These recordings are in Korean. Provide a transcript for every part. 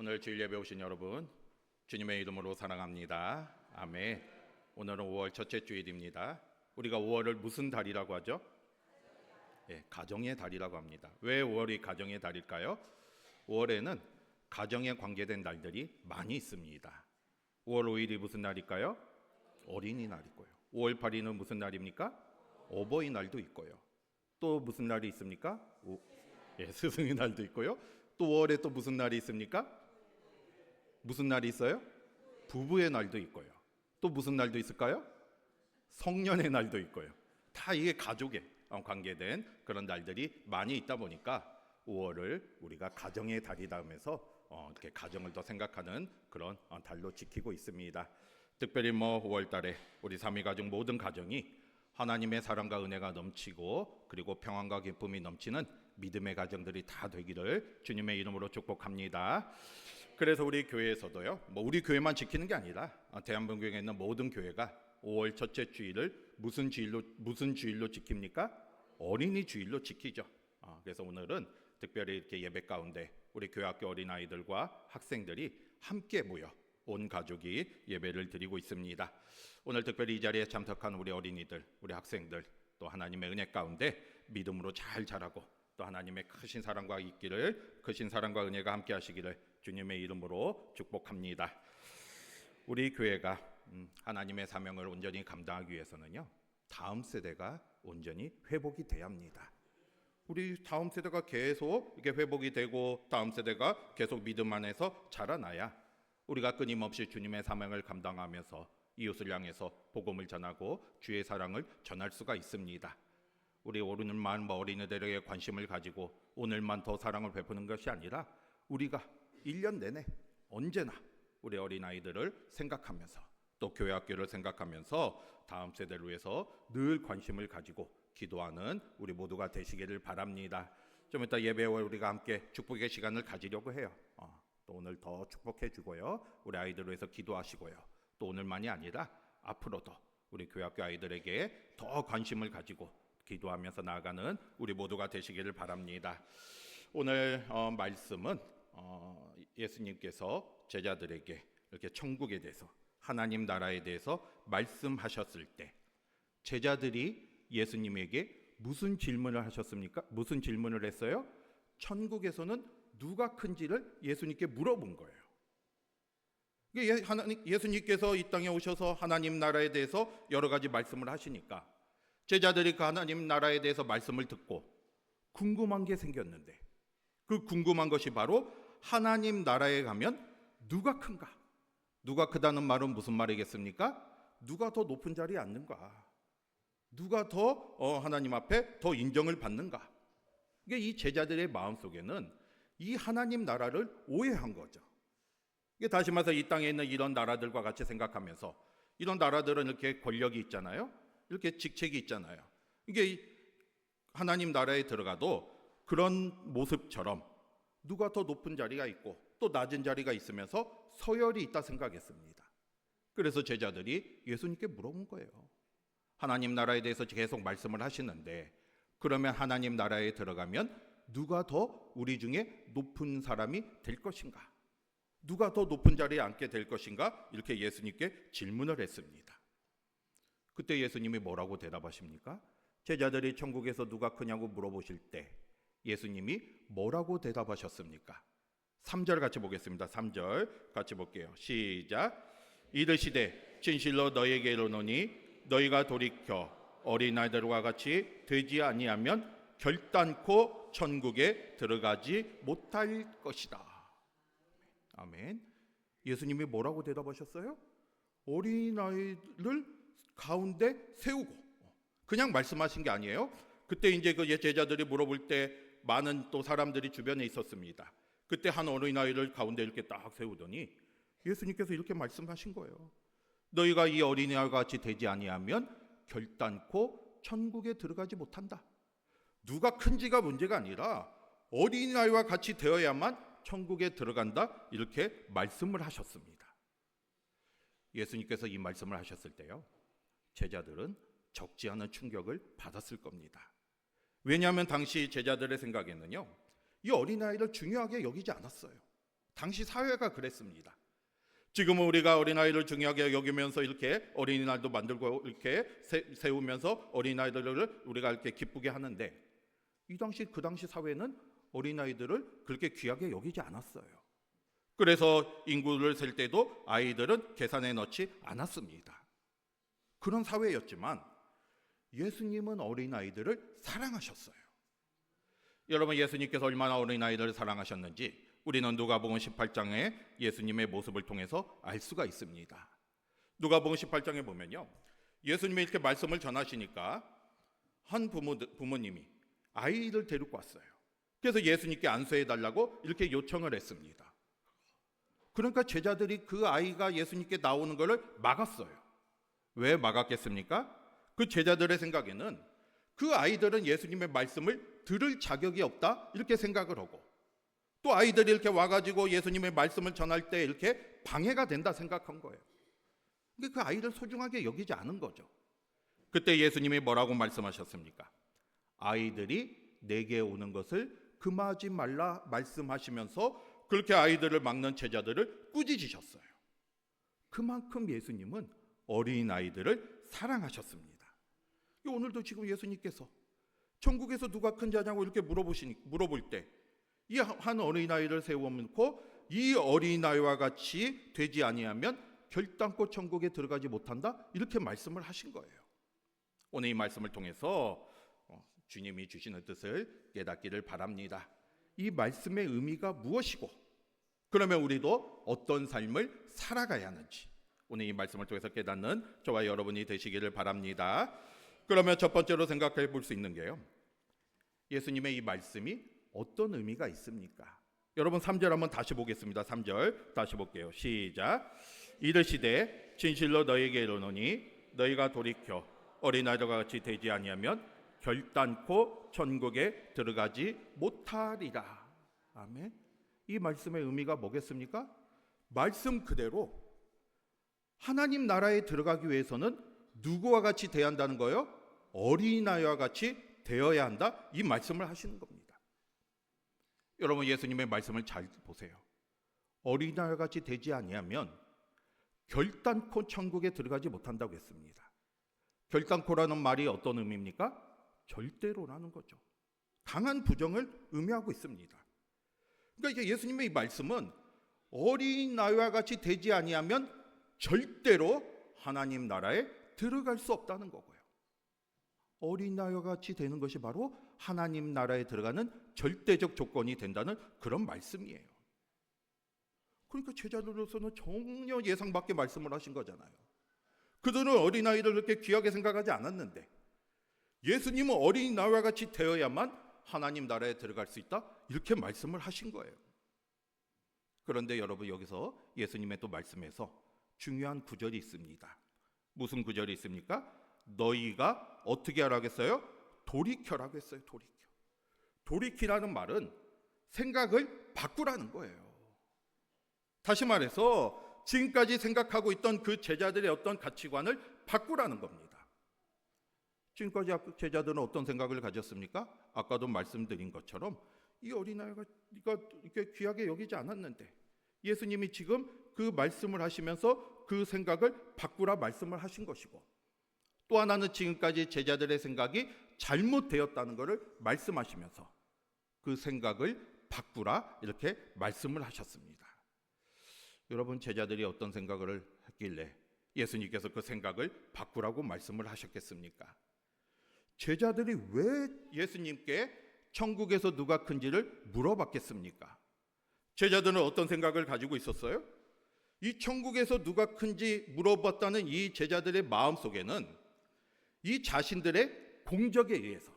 오늘 주일 예배 오신 여러분, 주님의 이름으로 사랑합니다. 아멘. 오늘은 5월 첫째 주일입니다. 우리가 5월을 무슨 달이라고 하죠? 가정의 달이라고 합니다. 왜 5월이 가정의 달일까요? 5월에는 가정에 관계된 날들이 많이 있습니다. 5월 5일이 무슨 날일까요? 어린이날이고요. 5월 8일은 무슨 날입니까? 어버이날도 있고요. 또 무슨 날이 있습니까? 스승의 날도 있고요. 또 5월에 또 무슨 날이 있습니까? 무슨 날이 있어요? 부부의 날도 있고요. 또 무슨 날도 있을까요? 성년의 날도 있고요. 다 이게 가족에 관계된 그런 날들이 많이 있다 보니까 5월을 우리가 가정의 달이다 하면서 이렇게 가정을 더 생각하는 그런 달로 지키고 있습니다. 특별히 5월 달에 우리 삼위가족 모든 가정이 하나님의 사랑과 은혜가 넘치고 그리고 평안과 기쁨이 넘치는 믿음의 가정들이 다 되기를 주님의 이름으로 축복합니다. 그래서 우리 교회에서도요, 우리 교회만 지키는 게 아니라 대한민국에 있는 모든 교회가 5월 첫째 주일을 무슨 주일로 지킵니까? 어린이 주일로 지키죠. 그래서 오늘은 특별히 이렇게 예배 가운데 우리 교회학교 어린아이들과 학생들이 함께 모여 온 가족이 예배를 드리고 있습니다. 오늘 특별히 이 자리에 참석한 우리 어린이들, 우리 학생들, 또 하나님의 은혜 가운데 믿음으로 잘 자라고 또 하나님의 크신 사랑과 은혜가 함께 하시기를 주님의 이름으로 축복합니다. 우리 교회가 하나님의 사명을 온전히 감당하기 위해서는요, 다음 세대가 온전히 회복이 돼야 합니다. 우리 다음 세대가 계속 이렇게 회복이 되고 다음 세대가 계속 믿음 안에서 자라나야 우리가 끊임없이 주님의 사명을 감당하면서 이웃을 향해서 복음을 전하고 주의 사랑을 전할 수가 있습니다. 우리 오늘만 어린이들에게 관심을 가지고 오늘만 더 사랑을 베푸는 것이 아니라 우리가 1년 내내 언제나 우리 어린아이들을 생각하면서 또 교회 학교를 생각하면서 다음 세대를 위해서 늘 관심을 가지고 기도하는 우리 모두가 되시기를 바랍니다. 좀 이따 예배에 우리가 함께 축복의 시간을 가지려고 해요. 또 오늘 더 축복해 주고요, 우리 아이들을 위해서 기도하시고요, 또 오늘만이 아니라 앞으로도 우리 교회 학교 아이들에게 더 관심을 가지고 기도하면서 나아가는 우리 모두가 되시기를 바랍니다. 오늘 말씀은 예수님께서 제자들에게 이렇게 천국에 대해서, 하나님 나라에 대해서 말씀하셨을 때 제자들이 예수님에게 무슨 질문을 하셨습니까? 무슨 질문을 했어요? 천국에서는 누가 큰지를 예수님께 물어본 거예요. 예수님께서 이 땅에 오셔서 하나님 나라에 대해서 여러 가지 말씀을 하시니까 제자들이 그 하나님 나라에 대해서 말씀을 듣고 궁금한 게 생겼는데, 그 궁금한 것이 바로 하나님 나라에 가면 누가 큰가? 누가 크다는 말은 무슨 말이겠습니까? 누가 더 높은 자리에 앉는가? 누가 더 하나님 앞에 더 인정을 받는가? 이게 이 제자들의 마음속에는 이 하나님 나라를 오해한 거죠. 이게 다시 말해서 이 땅에 있는 이런 나라들과 같이 생각하면서, 이런 나라들은 이렇게 권력이 있잖아요. 이렇게 직책이 있잖아요. 이게 하나님 나라에 들어가도 그런 모습처럼 누가 더 높은 자리가 있고 또 낮은 자리가 있으면서 서열이 있다 생각했습니다. 그래서 제자들이 예수님께 물어본 거예요. 하나님 나라에 대해서 계속 말씀을 하시는데, 그러면 하나님 나라에 들어가면 누가 더 우리 중에 높은 사람이 될 것인가? 누가 더 높은 자리에 앉게 될 것인가? 이렇게 예수님께 질문을 했습니다. 그때 예수님이 뭐라고 대답하십니까? 제자들이 천국에서 누가 크냐고 물어보실 때 예수님이 뭐라고 대답하셨습니까? 3절 같이 보겠습니다. 3절 같이 볼게요. 시작. 이르시되 진실로 너희에게 이르노니 너희가 돌이켜 어린아이들과 같이 되지 아니하면 결단코 천국에 들어가지 못할 것이다. 아멘. 예수님이 뭐라고 대답하셨어요? 어린아이를 가운데 세우고, 그냥 말씀하신 게 아니에요. 그때 이제 그 제자들이 물어볼 때 많은 또 사람들이 주변에 있었습니다. 그때 한 어린아이를 가운데 이렇게 딱 세우더니 예수님께서 이렇게 말씀하신 거예요. 너희가 이 어린아이와 같이 되지 아니하면 결단코 천국에 들어가지 못한다. 누가 큰지가 문제가 아니라 어린아이와 같이 되어야만 천국에 들어간다, 이렇게 말씀을 하셨습니다. 예수님께서 이 말씀을 하셨을 때요, 제자들은 적지 않은 충격을 받았을 겁니다. 왜냐하면 당시 제자들의 생각에는요, 이 어린아이를 중요하게 여기지 않았어요. 당시 사회가 그랬습니다. 지금은 우리가 어린아이를 중요하게 여기면서 이렇게 어린이날도 만들고 이렇게 세우면서 어린아이들을 우리가 이렇게 기쁘게 하는데, 그 당시 사회는 어린아이들을 그렇게 귀하게 여기지 않았어요. 그래서 인구를 셀 때도 아이들은 계산에 넣지 않았습니다. 그런 사회였지만 예수님은 어린아이들을 사랑하셨어요. 여러분, 예수님께서 얼마나 어린아이들을 사랑하셨는지 우리는 누가복음 18장에 예수님의 모습을 통해서 알 수가 있습니다. 누가복음 18장에 보면요, 예수님이 이렇게 말씀을 전하시니까 한 부모님이 아이를 데리고 왔어요. 그래서 예수님께 안수해달라고 이렇게 요청을 했습니다. 그러니까 제자들이 그 아이가 예수님께 나오는 것을 막았어요. 왜 막았겠습니까? 그 제자들의 생각에는 그 아이들은 예수님의 말씀을 들을 자격이 없다 이렇게 생각을 하고, 또 아이들이 이렇게 와가지고 예수님의 말씀을 전할 때 이렇게 방해가 된다 생각한 거예요. 근데 그 아이를 소중하게 여기지 않은 거죠. 그때 예수님이 뭐라고 말씀하셨습니까? 아이들이 내게 오는 것을 금하지 말라 말씀하시면서 그렇게 아이들을 막는 제자들을 꾸짖으셨어요. 그만큼 예수님은 어린아이들을 사랑하셨습니다. 오늘도 지금 예수님께서 천국에서 누가 큰 자냐고 이렇게 물어볼 때 이 한 어린아이를 세워놓고 이 어린아이와 같이 되지 아니하면 결단코 천국에 들어가지 못한다 이렇게 말씀을 하신 거예요. 오늘 이 말씀을 통해서 주님이 주시는 뜻을 깨닫기를 바랍니다. 이 말씀의 의미가 무엇이고, 그러면 우리도 어떤 삶을 살아가야 하는지 오늘 이 말씀을 통해서 깨닫는 저와 여러분이 되시기를 바랍니다. 그러면 첫 번째로 생각해 볼 수 있는 게요, 예수님의 이 말씀이 어떤 의미가 있습니까? 여러분 3절 한번 다시 보겠습니다. 3절 다시 볼게요. 시작. 이르시되 진실로 너희에게 이르노니 너희가 돌이켜 어린아이들과 같이 되지 아니하면 결단코 천국에 들어가지 못하리라. 아멘. 이 말씀의 의미가 뭐겠습니까? 말씀 그대로 하나님 나라에 들어가기 위해서는 누구와 같이 되어야 한다는 거예요? 어린아이와 같이 되어야 한다. 이 말씀을 하시는 겁니다. 여러분, 예수님의 말씀을 잘 보세요. 어린아이와 같이 되지 아니하면 결단코 천국에 들어가지 못한다고 했습니다. 결단코라는 말이 어떤 의미입니까? 절대로라는 거죠. 강한 부정을 의미하고 있습니다. 그러니까 이제 예수님의 이 말씀은 어린아이와 같이 되지 아니하면 절대로 하나님 나라에 들어갈 수 없다는 거고요. 어린아이와 같이 되는 것이 바로 하나님 나라에 들어가는 절대적 조건이 된다는 그런 말씀이에요. 그러니까 제자들로서는 전혀 예상 밖의 말씀을 하신 거잖아요. 그들은 어린아이를 그렇게 귀하게 생각하지 않았는데 예수님은 어린아이와 같이 되어야만 하나님 나라에 들어갈 수 있다 이렇게 말씀을 하신 거예요. 그런데 여러분, 여기서 예수님의 또 말씀에서 중요한 구절이 있습니다. 무슨 구절이 있습니까? 너희가 어떻게 하라고 했어요? 돌이켜라고 했어요. 돌이키라는 말은 생각을 바꾸라는 거예요. 다시 말해서 지금까지 생각하고 있던 그 제자들의 어떤 가치관을 바꾸라는 겁니다. 지금까지 제자들은 어떤 생각을 가졌습니까? 아까도 말씀드린 것처럼 이 어린아이가 이렇게 귀하게 여기지 않았는데 예수님이 지금 그 말씀을 하시면서 그 생각을 바꾸라 말씀을 하신 것이고, 또 하나는 지금까지 제자들의 생각이 잘못되었다는 것을 말씀하시면서 그 생각을 바꾸라 이렇게 말씀을 하셨습니다. 여러분, 제자들이 어떤 생각을 했길래 예수님께서 그 생각을 바꾸라고 말씀을 하셨겠습니까? 제자들이 왜 예수님께 천국에서 누가 큰지를 물어봤겠습니까? 제자들은 어떤 생각을 가지고 있었어요? 이 천국에서 누가 큰지 물어봤다는 이 제자들의 마음속에는 이 자신들의 공적에 의해서,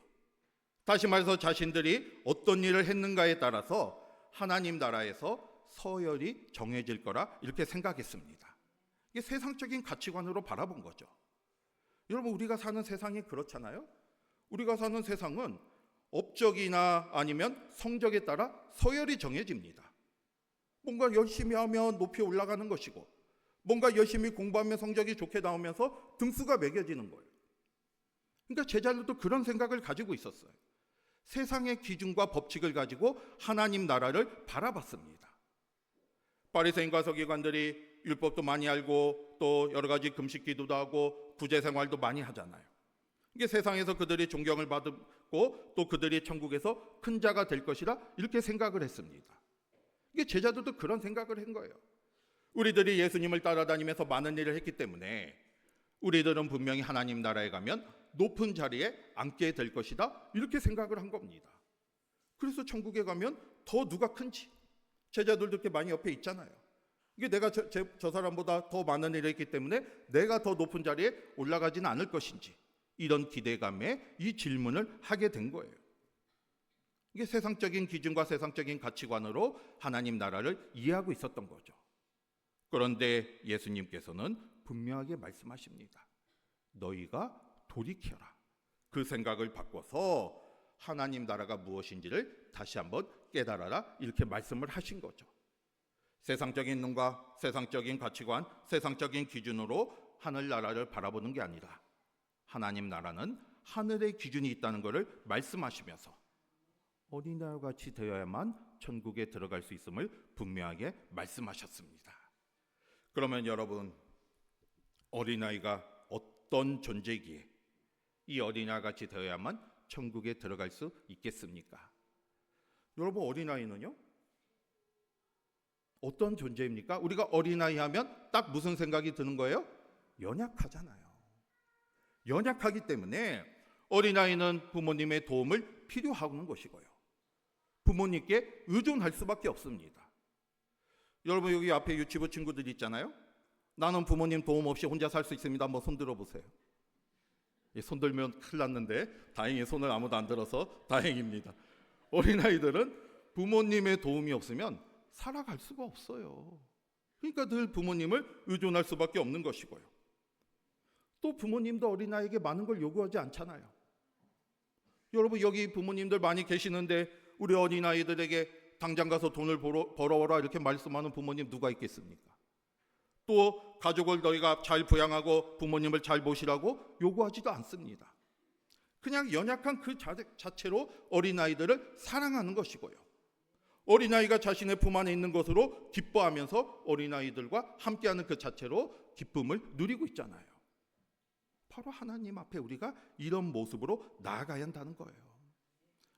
다시 말해서 자신들이 어떤 일을 했는가에 따라서 하나님 나라에서 서열이 정해질 거라 이렇게 생각했습니다. 이게 세상적인 가치관으로 바라본 거죠. 여러분, 우리가 사는 세상이 그렇잖아요. 우리가 사는 세상은 업적이나 아니면 성적에 따라 서열이 정해집니다. 뭔가 열심히 하면 높이 올라가는 것이고, 뭔가 열심히 공부하면 성적이 좋게 나오면서 등수가 매겨지는 거예요. 그러니까 제자들도 그런 생각을 가지고 있었어요. 세상의 기준과 법칙을 가지고 하나님 나라를 바라봤습니다. 바리새인과 서기관들이 율법도 많이 알고 또 여러 가지 금식 기도도 하고 구제 생활도 많이 하잖아요. 이게 세상에서 그들이 존경을 받고 또 그들이 천국에서 큰 자가 될 것이라 이렇게 생각을 했습니다. 이게 제자들도 그런 생각을 한 거예요. 우리들이 예수님을 따라다니면서 많은 일을 했기 때문에 우리들은 분명히 하나님 나라에 가면 높은 자리에 앉게 될 것이다, 이렇게 생각을 한 겁니다. 그래서 천국에 가면 더 누가 큰지, 제자들도 이렇게 많이 옆에 있잖아요. 이게 내가 저 사람보다 더 많은 일을 했기 때문에 내가 더 높은 자리에 올라가지는 않을 것인지, 이런 기대감에 이 질문을 하게 된 거예요. 이게 세상적인 기준과 세상적인 가치관으로 하나님 나라를 이해하고 있었던 거죠. 그런데 예수님께서는 분명하게 말씀하십니다. 너희가 돌이켜라. 그 생각을 바꿔서 하나님 나라가 무엇인지를 다시 한번 깨달아라, 이렇게 말씀을 하신 거죠. 세상적인 눈과 세상적인 가치관, 세상적인 기준으로 하늘나라를 바라보는 게 아니라 하나님 나라는 하늘의 기준이 있다는 것을 말씀하시면서 어린아이와 같이 되어야만 천국에 들어갈 수 있음을 분명하게 말씀하셨습니다. 그러면 여러분, 어린아이가 어떤 존재이기에 이 어린아이와 같이 되어야만 천국에 들어갈 수 있겠습니까? 여러분, 어린아이는요? 어떤 존재입니까? 우리가 어린아이 하면 딱 무슨 생각이 드는 거예요? 연약하잖아요. 연약하기 때문에 어린아이는 부모님의 도움을 필요하는 것이고요. 부모님께 의존할 수밖에 없습니다. 여러분, 여기 앞에 유치부 친구들 있잖아요. 나는 부모님 도움 없이 혼자 살 수 있습니다. 한번 손 들어보세요. 손 들면 큰일 났는데 다행히 손을 아무도 안 들어서 다행입니다. 어린아이들은 부모님의 도움이 없으면 살아갈 수가 없어요. 그러니까 늘 부모님을 의존할 수밖에 없는 것이고요. 또 부모님도 어린아이에게 많은 걸 요구하지 않잖아요. 여러분, 여기 부모님들 많이 계시는데 우리 어린아이들에게 당장 가서 돈을 벌어오라 이렇게 말씀하는 부모님 누가 있겠습니까? 또 가족을 너희가 잘 부양하고 부모님을 잘 모시라고 요구하지도 않습니다. 그냥 연약한 그 자체로 어린아이들을 사랑하는 것이고요. 어린아이가 자신의 품 안에 있는 것으로 기뻐하면서 어린아이들과 함께하는 그 자체로 기쁨을 누리고 있잖아요. 바로 하나님 앞에 우리가 이런 모습으로 나아가야 한다는 거예요.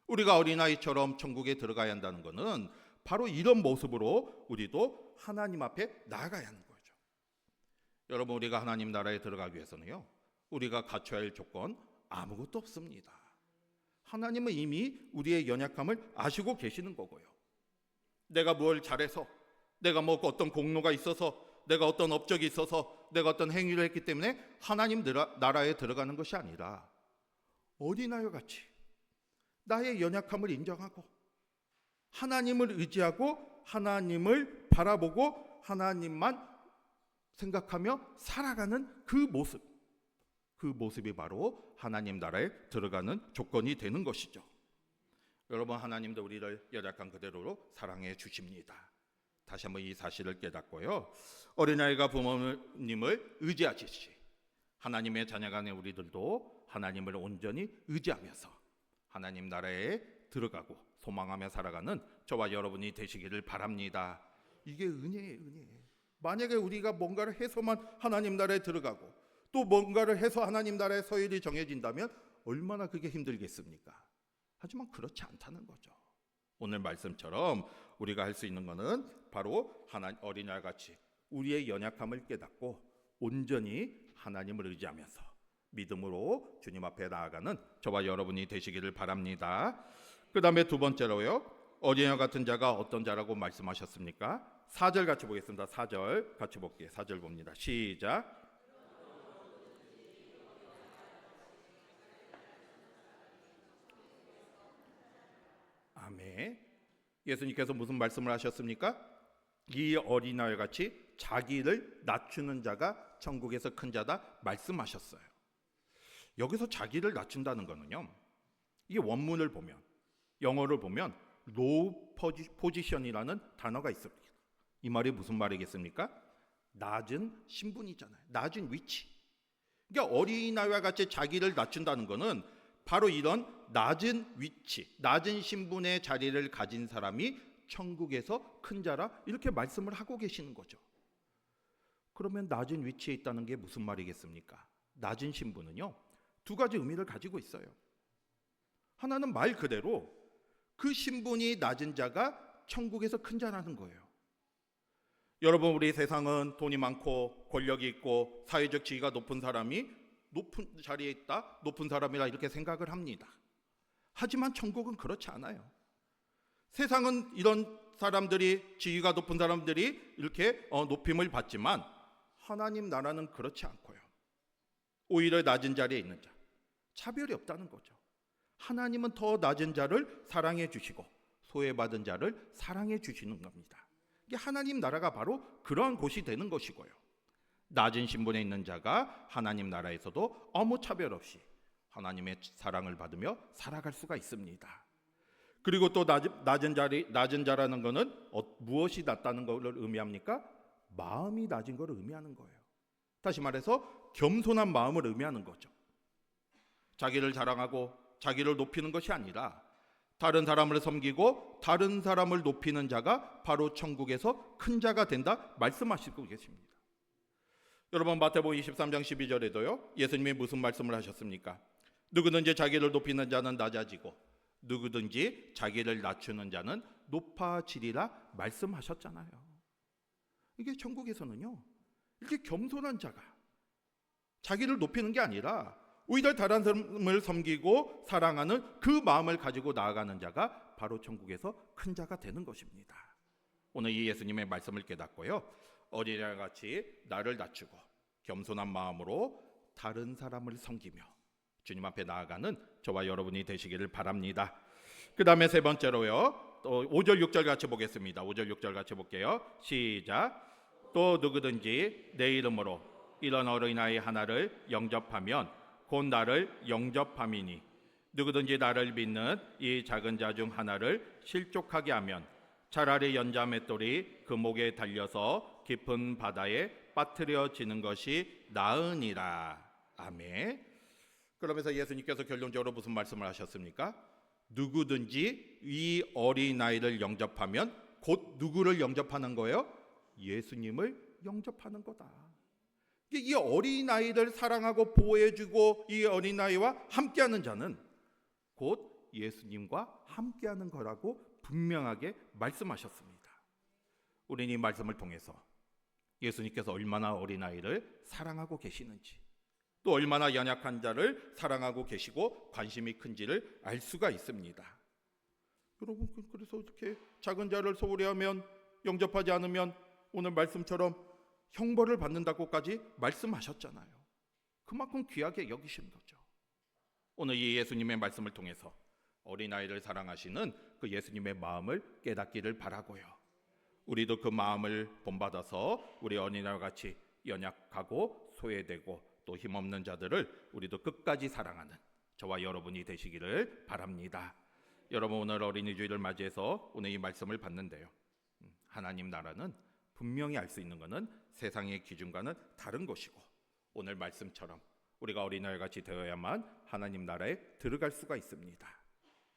우리가 어린아이처럼 천국에 들어가야 한다는 것은 바로 이런 모습으로 우리도 하나님 앞에 나아가야 하는 거죠. 여러분, 우리가 하나님 나라에 들어가기 위해서는요, 우리가 갖춰야 할 조건 아무것도 없습니다. 하나님은 이미 우리의 연약함을 아시고 계시는 거고요. 내가 뭘 잘해서, 내가 뭐 어떤 공로가 있어서, 내가 어떤 업적이 있어서, 내가 어떤 행위를 했기 때문에 하나님 나라에 들어가는 것이 아니라 어린아이와 같이 나의 연약함을 인정하고 하나님을 의지하고 하나님을 바라보고 하나님만 생각하며 살아가는 그 모습이 바로 하나님 나라에 들어가는 조건이 되는 것이죠. 여러분, 하나님도 우리를 연약한 그대로 사랑해 주십니다. 다시 한번 이 사실을 깨닫고요, 어린아이가 부모님을 의지하듯이 하나님의 자녀가 된 우리들도 하나님을 온전히 의지하면서 하나님 나라에 들어가고 소망하며 살아가는 저와 여러분이 되시기를 바랍니다. 이게 은혜예요, 은혜. 만약에 우리가 뭔가를 해서만 하나님 나라에 들어가고 또 뭔가를 해서 하나님 나라의 서열이 정해진다면 얼마나 그게 힘들겠습니까? 하지만 그렇지 않다는 거죠. 오늘 말씀처럼 우리가 할 수 있는 것은 바로 어린아이 같이 우리의 연약함을 깨닫고 온전히 하나님을 의지하면서 믿음으로 주님 앞에 나아가는 저와 여러분이 되시기를 바랍니다. 그 다음에 두 번째로요, 어린아이 같은 자가 어떤 자라고 말씀하셨습니까? 4절 같이 보겠습니다. 4절 같이 볼게요. 4절 봅니다. 시작. 아멘. 예수님께서 무슨 말씀을 하셨습니까? 이 어린아이 같이 자기를 낮추는 자가 천국에서 큰 자다 말씀하셨어요. 여기서 자기를 낮춘다는 거는요, 이게 원문을 보면, 영어를 보면 low position이라는 단어가 있습니다. 이 말이 무슨 말이겠습니까? 낮은 신분이잖아요. 낮은 위치. 그러니까 어린아이와 같이 자기를 낮춘다는 것은 바로 이런 낮은 위치, 낮은 신분의 자리를 가진 사람이 천국에서 큰 자라 이렇게 말씀을 하고 계시는 거죠. 그러면 낮은 위치에 있다는 게 무슨 말이겠습니까? 낮은 신분은요, 두 가지 의미를 가지고 있어요. 하나는 말 그대로 그 신분이 낮은 자가 천국에서 큰 자라는 거예요. 여러분, 우리 세상은 돈이 많고 권력이 있고 사회적 지위가 높은 사람이 높은 자리에 있다, 높은 사람이라 이렇게 생각을 합니다. 하지만 천국은 그렇지 않아요. 세상은 이런 사람들이, 지위가 높은 사람들이 이렇게 높임을 받지만 하나님 나라는 그렇지 않고요. 오히려 낮은 자리에 있는 자, 차별이 없다는 거죠. 하나님은 더 낮은 자를 사랑해 주시고 소외받은 자를 사랑해 주시는 겁니다. 이게 하나님 나라가 바로 그러한 곳이 되는 것이고요. 낮은 신분에 있는 자가 하나님 나라에서도 아무 차별 없이 하나님의 사랑을 받으며 살아갈 수가 있습니다. 그리고 또 낮은 자라는 것은 무엇이 낮다는 것을 의미합니까? 마음이 낮은 것을 의미하는 거예요. 다시 말해서 겸손한 마음을 의미하는 거죠. 자기를 자랑하고 자기를 높이는 것이 아니라 다른 사람을 섬기고 다른 사람을 높이는 자가 바로 천국에서 큰 자가 된다 말씀하시고 계십니다. 여러분, 마태복음 23장 12절에도요 예수님이 무슨 말씀을 하셨습니까? 누구든지 자기를 높이는 자는 낮아지고 누구든지 자기를 낮추는 자는 높아지리라 말씀하셨잖아요. 이게 천국에서는요, 이렇게 겸손한 자가 자기를 높이는 게 아니라 오히려 다른 사람을 섬기고 사랑하는 그 마음을 가지고 나아가는 자가 바로 천국에서 큰 자가 되는 것입니다. 오늘 이 예수님의 말씀을 깨닫고요, 어린아이같이 나를 낮추고 겸손한 마음으로 다른 사람을 섬기며 주님 앞에 나아가는 저와 여러분이 되시기를 바랍니다. 그 다음에 세 번째로요, 또 5절 6절 같이 보겠습니다. 5절 6절 같이 볼게요. 시작. 또 누구든지 내 이름으로 이런 어린아이 하나를 영접하면 곧 나를 영접함이니 누구든지 나를 믿는 이 작은 자 중 하나를 실족하게 하면 차라리 연자 맷돌이 그 목에 달려서 깊은 바다에 빠뜨려지는 것이 나으니라. 아멘. 그러면서 예수님께서 결론적으로 무슨 말씀을 하셨습니까? 누구든지 이 어린아이를 영접하면 곧 누구를 영접하는 거예요? 예수님을 영접하는 거다. 이 어린아이를 사랑하고 보호해주고 이 어린아이와 함께하는 자는 곧 예수님과 함께하는 거라고 분명하게 말씀하셨습니다. 우리는 이 말씀을 통해서 예수님께서 얼마나 어린아이를 사랑하고 계시는지, 또 얼마나 연약한 자를 사랑하고 계시고 관심이 큰지를 알 수가 있습니다. 여러분, 그래서 이렇게 작은 자를 소홀히 하면, 영접하지 않으면 오늘 말씀처럼 형벌을 받는다고까지 말씀하셨잖아요. 그만큼 귀하게 여기신 거죠. 오늘 이 예수님의 말씀을 통해서 어린아이를 사랑하시는 그 예수님의 마음을 깨닫기를 바라고요. 우리도 그 마음을 본받아서 우리 어린아이와 같이 연약하고 소외되고 또 힘없는 자들을 우리도 끝까지 사랑하는 저와 여러분이 되시기를 바랍니다. 여러분, 오늘 어린이 주일을 맞이해서 오늘 이 말씀을 받는데요, 하나님 나라는 분명히 알 수 있는 것은 세상의 기준과는 다른 것이고 오늘 말씀처럼 우리가 어린아이같이 되어야만 하나님 나라에 들어갈 수가 있습니다.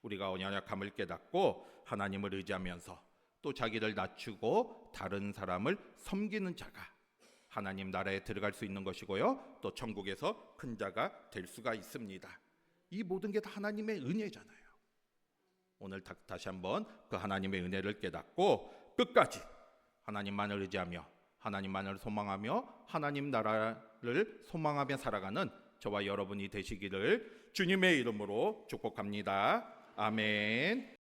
우리가 연약함을 깨닫고 하나님을 의지하면서 또 자기를 낮추고 다른 사람을 섬기는 자가 하나님 나라에 들어갈 수 있는 것이고요, 또 천국에서 큰 자가 될 수가 있습니다. 이 모든 게 다 하나님의 은혜잖아요. 오늘 다시 한번 그 하나님의 은혜를 깨닫고 끝까지 하나님만을 의지하며 하나님만을 소망하며 하나님 나라를 소망하며 살아가는 저와 여러분이 되시기를 주님의 이름으로 축복합니다. 아멘.